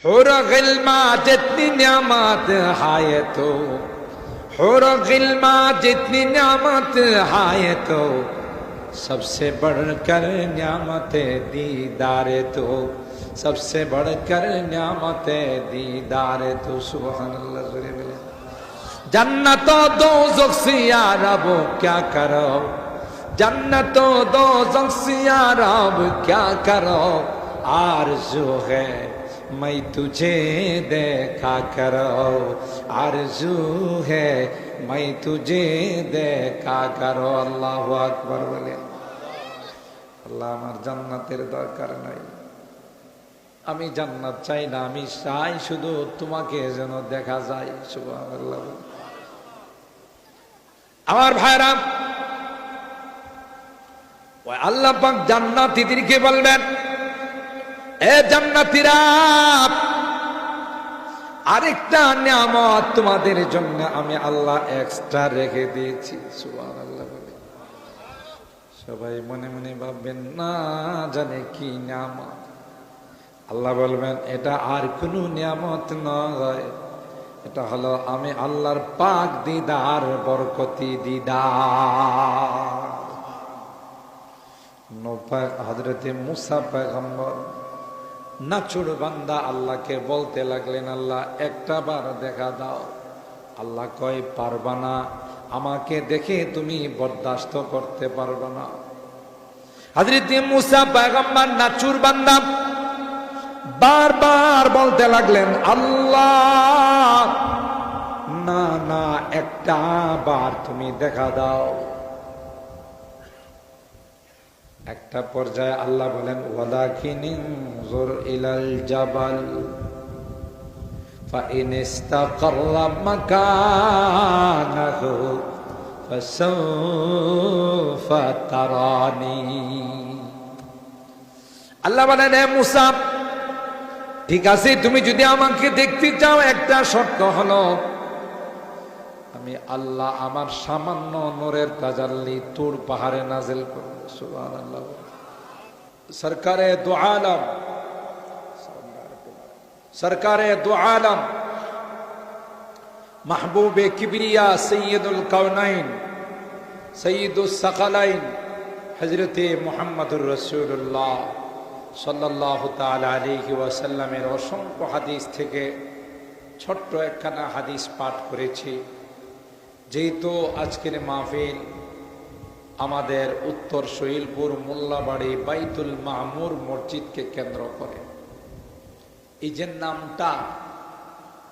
हुर गिल्मा जितनी न्यामत है तो, हुर गिल्मा जितनी न्यामत है तो, सबसे बढ़कर न्यामत दीदार तो, सबसे बढ़कर न्यामत दीदार तो। सुभान अल्लाह। जन्नत दोज़ख से यार अब क्या करो, जन्नत दोज़ख से यार अब क्या करो, आरज़ू है मैं तुझे देखा करो, आरज़ू है मैं तुझे देखा करो। अल्लाहु আকবার বলে। আল্লাহ আমার জান্নাতের দরকার নাই, আমি জান্নাত চাই না, আমি চাই শুধু তোমাকে যেন দেখা যায়। সুবহানাল্লাহ। আমার ভাইরা, ওই আল্লাহ পাক জান্নাতীদেরকে বলবেন, এ জান্নাতীরা, আরেকটা নিয়ামত তোমাদের জন্য আমি আল্লাহ এক্সট্রা রেখে দিয়েছি। সুবহানাল্লাহ। সবাই মনে মনে ভাববেন না জানে কি নিয়ামত। আল্লাহ বলবেন এটা আর কোনো নিয়ামত নয়, এটা হলো আমি আল্লাহর পাক দিদার, বরকতি দিদার। হযরতে মুসা পয়গম্বর নাচুর বান্দা আল্লাহকে বলতে লাগলেন, আল্লাহ একটা বার দেখা দাও। আল্লাহ কয় পারবা না, আমাকে দেখে তুমি বরদাস্ত করতে পারবা না। হযরতে মুসা পয়গম্বর নাচুর বান্দা বারবার বলতে লাগলেন, আল্লাহ না না, একটা বার তুমি দেখা দাও। একটা পর্যায়ে আল্লাহ বলেন, ওয়ালাকিন ইনজুর ইলাল জাবাল ফাইন ইসতাকাররা মাকানাহু ফাসাউফা তারানি। আল্লাহ বলেন, হে মুসা, ঠিক আছে, তুমি যদি আমাকে দেখতে চাও, একটা শর্ত হলো আমি আল্লাহ আমার সামান্য নূরের তাজাল্লি তুর পাহাড়ে নাজিল করব। সুবহানাল্লাহ। সরকারে দু আলম, সরকারে দু আলম, মাহবুবে কিবরিয়া, সৈয়দুল কাউনাইন, সৈয়দুস সাকালাইন, হযরতে মুহাম্মদুর রাসূলুল্লাহ সাল্লাল্লাহু তাআলা আলাইহি ওয়াসাল্লামের অসংখ্য হাদিস থেকে ছোট্ট একখানা হাদিস পাঠ করেছি। যেহেতু আজকের মাহফিল আমাদের উত্তর শহীদপুর মোল্লাবাড়ি বাইতুল মামুর মসজিদকে কেন্দ্র করে, এই যে নামটা,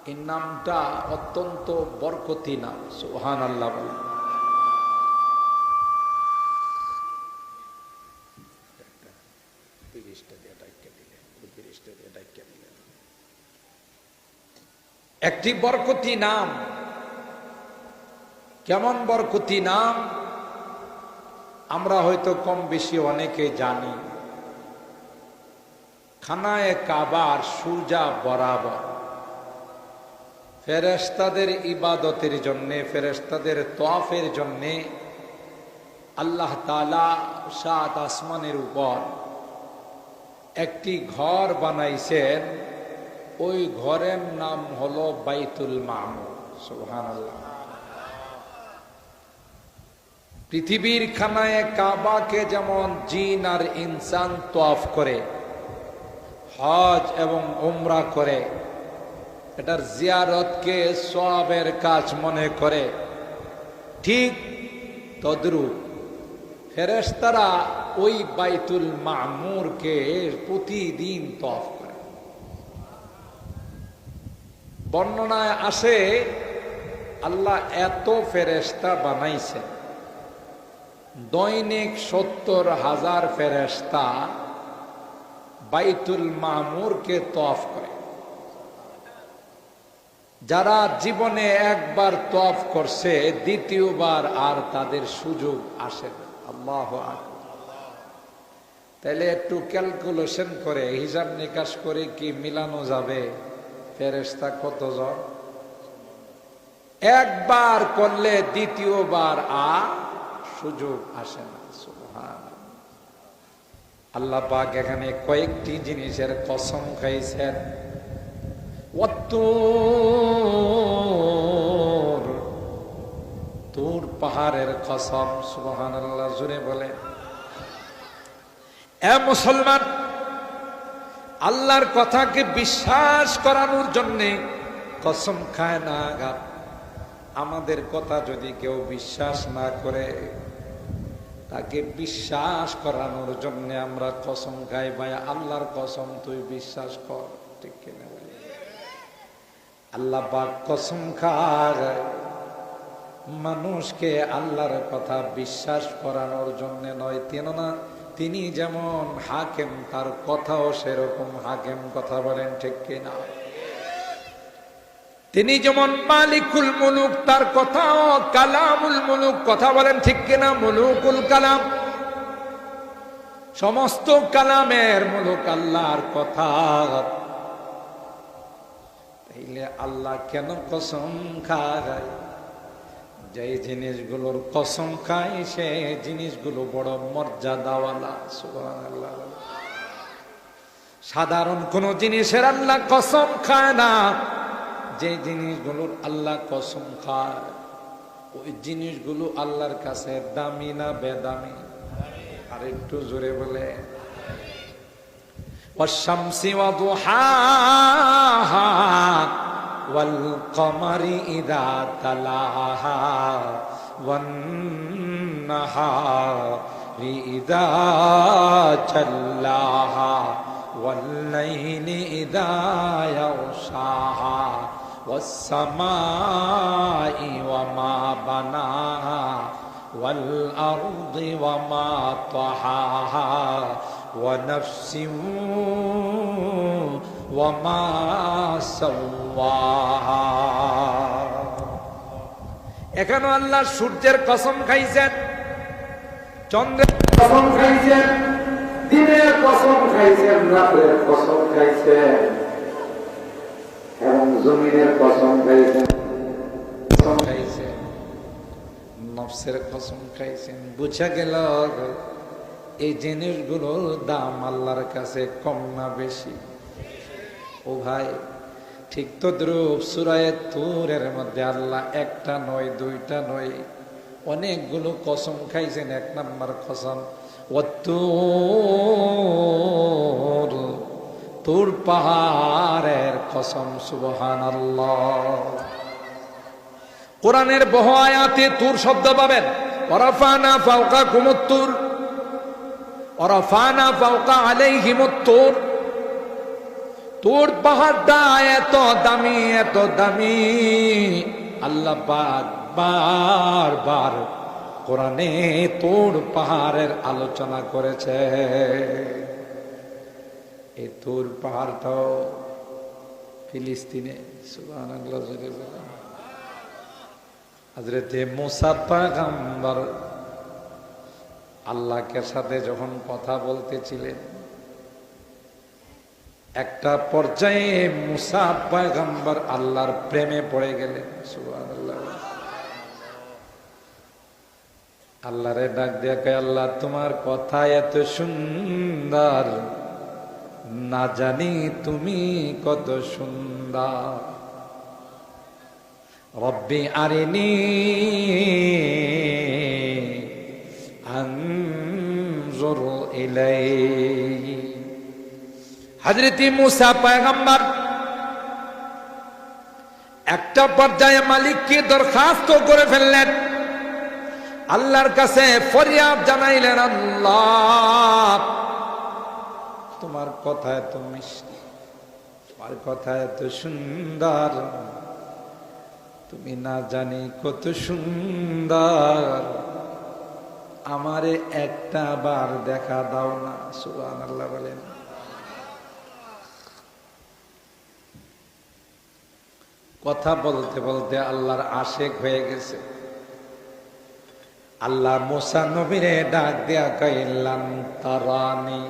এই নামটা অত্যন্ত বরকতি নাম। সুবহানাল্লাহ। একটি বরকতি নাম। কেমন বরকতি নাম আমরা হয়তো কম বেশি অনেকে জানি। খানায়ে কাবার সুজা বরাবর ফেরেশতাদের ইবাদতের জন্য, ফেরেশতাদের তওয়াফের জন্য আল্লাহ তাআলা সাত আসমানের উপর একটি ঘর বানাইছেন। ওই ঘরের নাম হলো বাইতুল মামুর। সুবহানাল্লাহ। পৃথিবীর খানায়ে কাবাকে যেমন জিন আর ইনসান তওয়াফ করে, হজ এবং উমরা করে, এটার জিয়ারতকে সওয়াবের কাজ মনে করে, ঠিক তদ্রূপ ফেরেশতারা ওই বাইতুল মামুরকে প্রতিদিন তওয়াফ করে। বর্ণনায় আসে আল্লাহ এত ফেরেশতা বানাইছেন, দৈনিক ৭০,০০০ ফেরেশতা বাইতুল মামুরকে তওয়াফ করে। যারা জীবনে একবার তওয়াফ করছে, দ্বিতীয়বার আর তাদের সুযোগ আসে না। আল্লাহু আকবার। তাহলে একটু ক্যালকুলেশন করে, হিসাব নিকাশ করে কি মিলানো যাবে ফেরেশতা কতজন? একবার করলে দ্বিতীয়বার আর সুযোগ আসে না। সুবহানাল্লাহ। আল্লাহ পাক এখানে কয়েকটি জিনিসের কসম খাইছেন। ওয়াত্তুর, তুর পাহাড়ের কসম। সুবহানাল্লাহ, জোরে বলে। এ মুসলমান, আল্লাহর কথাকে বিশ্বাস করানোর জন্যে কসম খায় না। আমাদের কথা যদি কেউ বিশ্বাস না করে, তাকে বিশ্বাস করানোর জন্য আমরা কসম খাই, ভাই আল্লাহর কসম তুই বিশ্বাস কর, ঠিক কিনা বলি? আল্লাহ পাক কসম খায় মানুষকে আল্লাহর কথা বিশ্বাস করানোর জন্য নয়। তিনি যেমন হাকিম, তার কথাও সেরকম হাকিম, কথা বলেন ঠিক কিনা? তিনি যেমন মালিকুল মুলুক, তার কথাও কালামুল মুলুক, কথা বলেন ঠিক কিনা? মুলুকুল কালাম, সমস্ত কালামের মুলুক আল্লাহর কথা। তাইলে আল্লাহ কেন কসম খায়? যে জিনিসগুলোর কসম খায় সে জিনিসগুলো বড় মর্যাদাওয়ালা। সুবহানাল্লাহ। সাধারণ কোন জিনিসের আল্লাহ কসম খায় না। যে জিনিসগুলোর আল্লাহ কসম খায় ওই জিনিসগুলো আল্লাহর কাছে দামি না বেদামি? আর একটু জোরে বলে। ওয়াশ-শামসি ওয়া দুহাহা ওয়াল কমারি ইযা তালাহা ওয়ান নাহারি ইযা জাল্লাহা ওয়াল লাইলি ইযা ইয়াগশাহা ওয়াস সামাই ওয়া মা বানাহা ওয়াল আরদি ওয়া মা তাহাহা ওয়া নাফসিন ওয়া মা সাওয়াহা। এখানে আল্লাহ সূর্যের কসম খাইছেন, চন্দ্রের কসম খাইছেন, দিনের কসম খাইছেন, রাতের কসম খাইছেন, এবং জমিনের কসম খাইছেন, নফসের কসম খাইছেন। বুঝা গেল এই জিনিসগুলোর দাম আল্লাহর কাছে কম না বেশি? ও ভাই, ঠিক তদ্রূপ সূরা তুরের মধ্যে আল্লাহ একটা নয়, দুইটা নয়, অনেকগুলো কসম খাইছেন। এক নাম্বার কসম ওয়াত্তুর, তুর পাহাড়ের কসম। সুবহানাল্লাহ। কোরআনের বহু আয়াতে তুর শব্দ পাবেন। ওয়ারাফানা ফাওকাকুমুত তুর, ওয়ারাফানা ফাওকা আলাইহিমুত তুর। তুর পাহাড়টা এত দামি, এত দামি, আল্লাহ পাক বারবার কোরআনে তুর পাহাড়ের আলোচনা করেছে। এই তুর পাহাড়টাও ফিলিস্তিনে। সুবহানাল্লাহ। হযরতে মুসা পয়গম্বর আল্লাহর সাথে যখন কথা বলতেছিলেন, একটা পর্যায়ে মুসা পয়গম্বর আল্লাহর প্রেমে পড়ে গেলেন। সুবহানাল্লাহ। আল্লাহরে ডাক দিয়ে কয়, আল্লাহ তোমার কথা এত সুন্দর, না জানি তুমি কত সুন্দর। রব্বি আরিনি আনজুর ইলাইহি। হযরত মুসা পয়গম্বর একটা পর্যায়ে মালিককে দরখাস্ত করে ফেললেন, আল্লাহর কাছে ফরিয়াদ জানাইলেন, আল্লাহ তোমার কথা এত মিষ্টি, তোমার কথা এত সুন্দর, তুমি না জানি কত সুন্দর, আমারে একটা বার দেখা দাও না। সুবহানাল্লাহ বলেন। কথা বলতে বলতে আল্লাহর আশেক হয়ে গেছে। আল্লাহ মুসা নবীরে ডাক দেয়া কইলাম তারানি,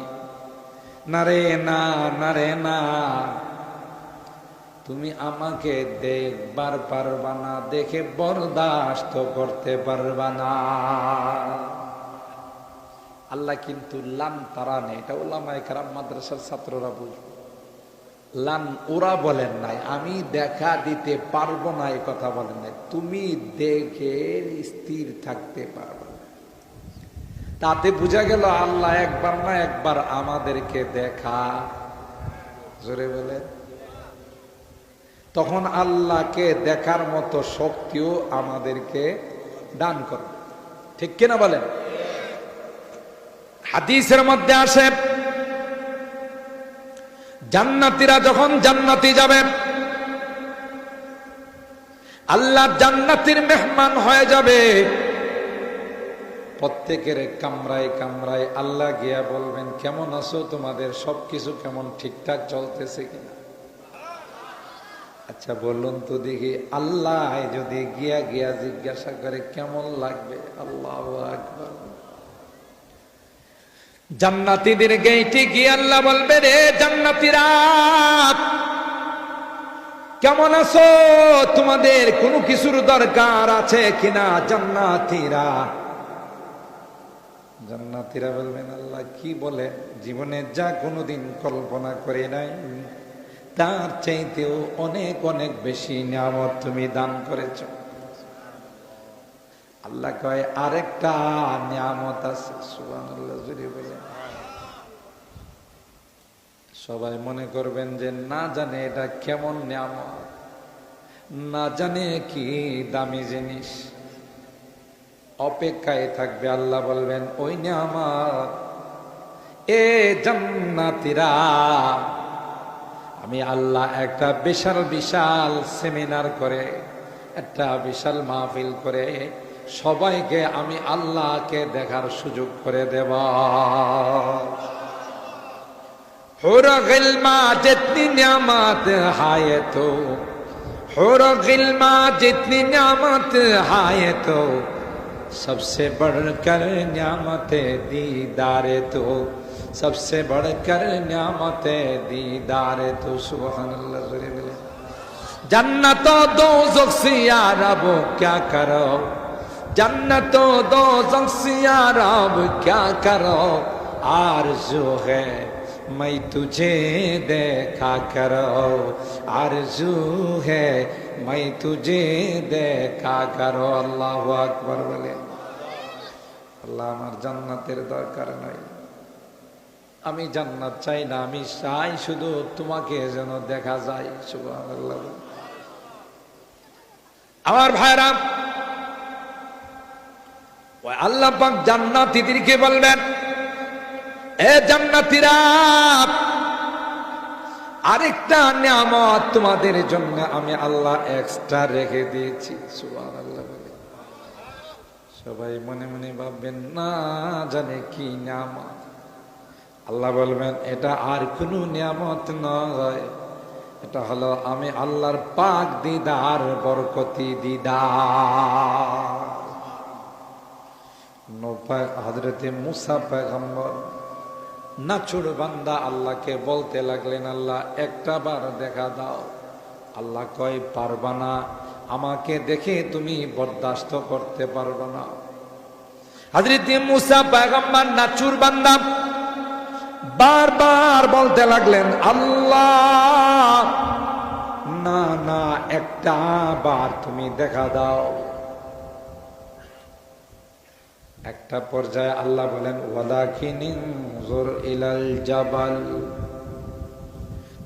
না রে না, না রে না, তুমি আমাকে দেখবার পারবা না, দেখে বরদাস্ত করতে পারবা না। আল্লাহ কিন্তু লাম তারানি, এটা উলামায়ে কেরাম মাদ্রাসার ছাত্ররা বুঝবে। লান, ওরা বলেন নাই, আমি দেখা দিতে পারবো না, এই কথা বলেন নাই, তুমি দেখে স্থির থাকতে পারবে। তাতে বোঝা গেল আল্লাহ একবার না একবার আমাদেরকে দেখা, জোরে বলে, তখন আল্লাহকে দেখার মতো শক্তিও আমাদেরকে দান করবে। ঠিক কিনা বলেন? হাদিসের মধ্যে আসে, জান্নাতীরা যখন জান্নাতে যাবে, আল্লাহ জান্নাতীর মেহমান হয়ে যাবে, প্রত্যেকের কামরায় কামরায় আল্লাহ গিয়া বলবেন, কেমন আছো, তোমাদের সবকিছু কেমন ঠিকঠাক চলতেছে কিনা? আচ্ছা বলুন তো দেখি, আল্লাহ যদি গিয়া গিয়া জিজ্ঞাসা করে কেমন লাগবে? আল্লাহু আকবার। জান্নাতীদের গেইটে গিয়ে আল্লাহ বলবে, রে জান্নাতীরা কেমন আছো, তোমাদের কোনো কিছুর দরকার আছে কিনা? জান্নাতীরা জান্নাতীরা বলবেন, আল্লাহ কি বলে, জীবনে যা কোনোদিন কল্পনা করে নাই তার চাইতেও অনেক অনেক বেশি নিয়ামত তুমি দান করেছ। আল্লাহ কয়, আরেকটা নিয়ামত আছে। সুবহানাল্লাহ জুড়ে বলেন। সবাই মনে করবেন যে না জানে এটা কেমন নিয়ামত, না জানে কি দামি জিনিস, অপেক্ষায় থাকবে। আল্লাহ বলবেন, ওই নিয়ামত, এ জান্নাতীরা, আমি আল্লাহ একটা বিশাল বিশাল সেমিনার করে, একটা বিশাল মাহফিল করে সবাইকে আমি আল্লাহকে দেখার সুযোগ করে দেব। হুর গিলমা জিতনি নিয়ামত হায় তো, হুর গিলমা জিতনি নিয়ামত হায় তো, सबसे बढ़कर नियामत दीदार तो, सबसे बढ़कर नियामत दीदार तो। सुभानअल्लाह। जन्नत दोज़ख से यार अब क्या करो, जन्नत दोज़ख से यार अब क्या करो, आरज़ू है मैं तुझे देखा करो, आरज़ू है मैं तुझे देखा करो। अल्लाहु আকবার বলে। আল্লাহ, আমার জান্নাতের দরকার নাই, আমি জান্নাত চাই না, আমি চাই শুধু তোমাকে যেন দেখা যায়। সুবহানাল্লাহ। আমার ভাইরা, ওই আল্লাহ পাক জান্নাতীদেরকে বলবেন, এ জান্নাতীরা, আরেকটা নিয়ামত তোমাদের জন্য আমি আল্লাহ এক্সট্রা রেখে দিয়েছি। সুবহানাল্লাহ। সবাই মনে মনে ভাববেন, না জানে কি নিয়ামত। আল্লাহ বলবেন, এটা আর কোনো নিয়ামত নয়, এটা হলো আমি আল্লাহর পাক দিদার, বরকতি দিদার। হযরতে মুসা পয়গম্বর নাছুড় বান্দা আল্লাহকে বলতে লাগলেন, আল্লাহ একটা বার দেখা দাও। আল্লাহ কয়, পারবা না, আমাকে দেখে তুমি বরদাস্ত করতে পারবা না। হযরত মুসা পয়গম্বর নাছুড় বান্দা বারবার বলতে লাগলেন, আল্লাহ না না, একটা বার তুমি দেখা দাও। একটা পর্যায়ে আল্লাহ বলেন, ওয়ালাকিন ইনজুর ইলাল জাবাল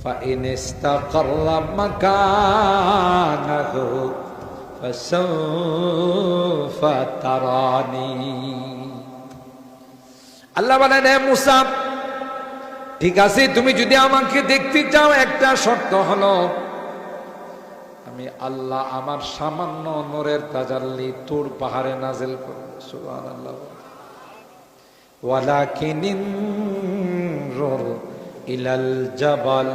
ফাইন ইসতাকাররা মাকানাহু ফাসাউফা তারানি। আল্লাহ বলেন, হে মুসা, ঠিক আছে, তুমি যদি আমাকে দেখতে চাও, একটা শর্ত হলো, আমি আল্লাহ আমার সামান্য নূরের তাজাল্লি তুর পাহাড়ে নাজিল করব। সুবহানাল্লাহ। ওয়ালাকিন ইনজুর ইলাল জাবাল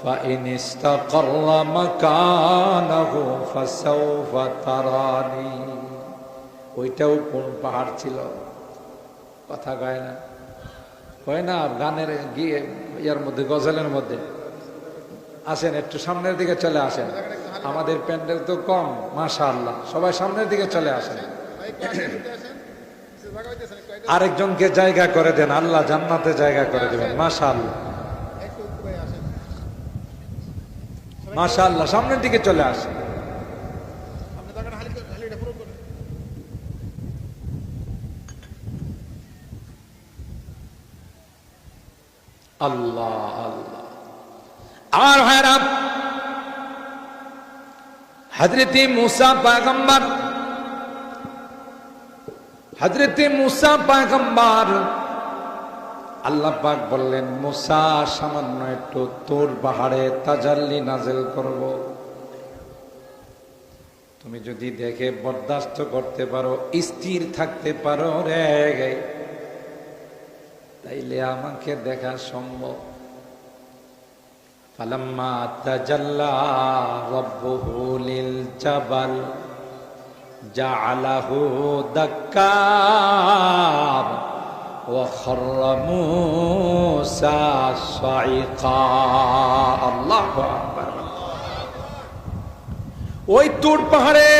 ফাইন ইসতাকাররা মাকানাহু ফাসাউফা তারানি। ওইটাও কোন পাহাড় ছিল? কথা কয় না, কয় না, গানের গিয়ে ইয়ার মধ্যে, গজলের মধ্যে। আসেন একটু সামনের দিকে চলে আসেন, আমাদের প্যান্ডেল তো কম, মাশাআল্লাহ, সবাই সামনের দিকে চলে আসেন। আরেকজনকে জায়গা করে দেন, আল্লাহ জান্নাতে জায়গা করে দেবেন। মাশাআল্লাহ। মাশাআল্লাহ, সামনের দিকে চলে আসে। আল্লাহ আল্লাহ। আমার ভাইরা, হযরতে মুসা পয়গম্বর, হযরতে মুসা পয়গম্বর, আল্লাহ পাক বললেন, মুসা সামান্য একটু তোর পাহাড়ে তাজাল্লি নাযিল করব, তুমি যদি দেখে বরদাস্ত করতে পারো, স্থির থাকতে পারো রে, তাইলে আমাকে দেখা সম্ভব। ফালাম্মা তাজাল্লা রাব্বুহু লিল জাবাল জাআলাহু দাক্কা ওয়া খাররা মূসা সাইকা। আল্লাহু আকবার। ওই তুর পাহাড়ে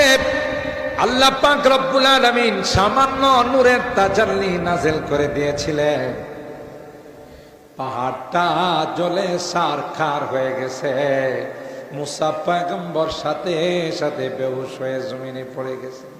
আল্লাহ পাক রব্বুল আলামিন সামান্য নূরের তাজাল্লি নাযিল করে দিয়েছিলেন, পাহাড়টা জ্বলে সারখার হয়ে গেছে। মুসা পয়গম্বর সাথে সাথে বেহুশ হয়ে জমিনে পড়ে গেছেন।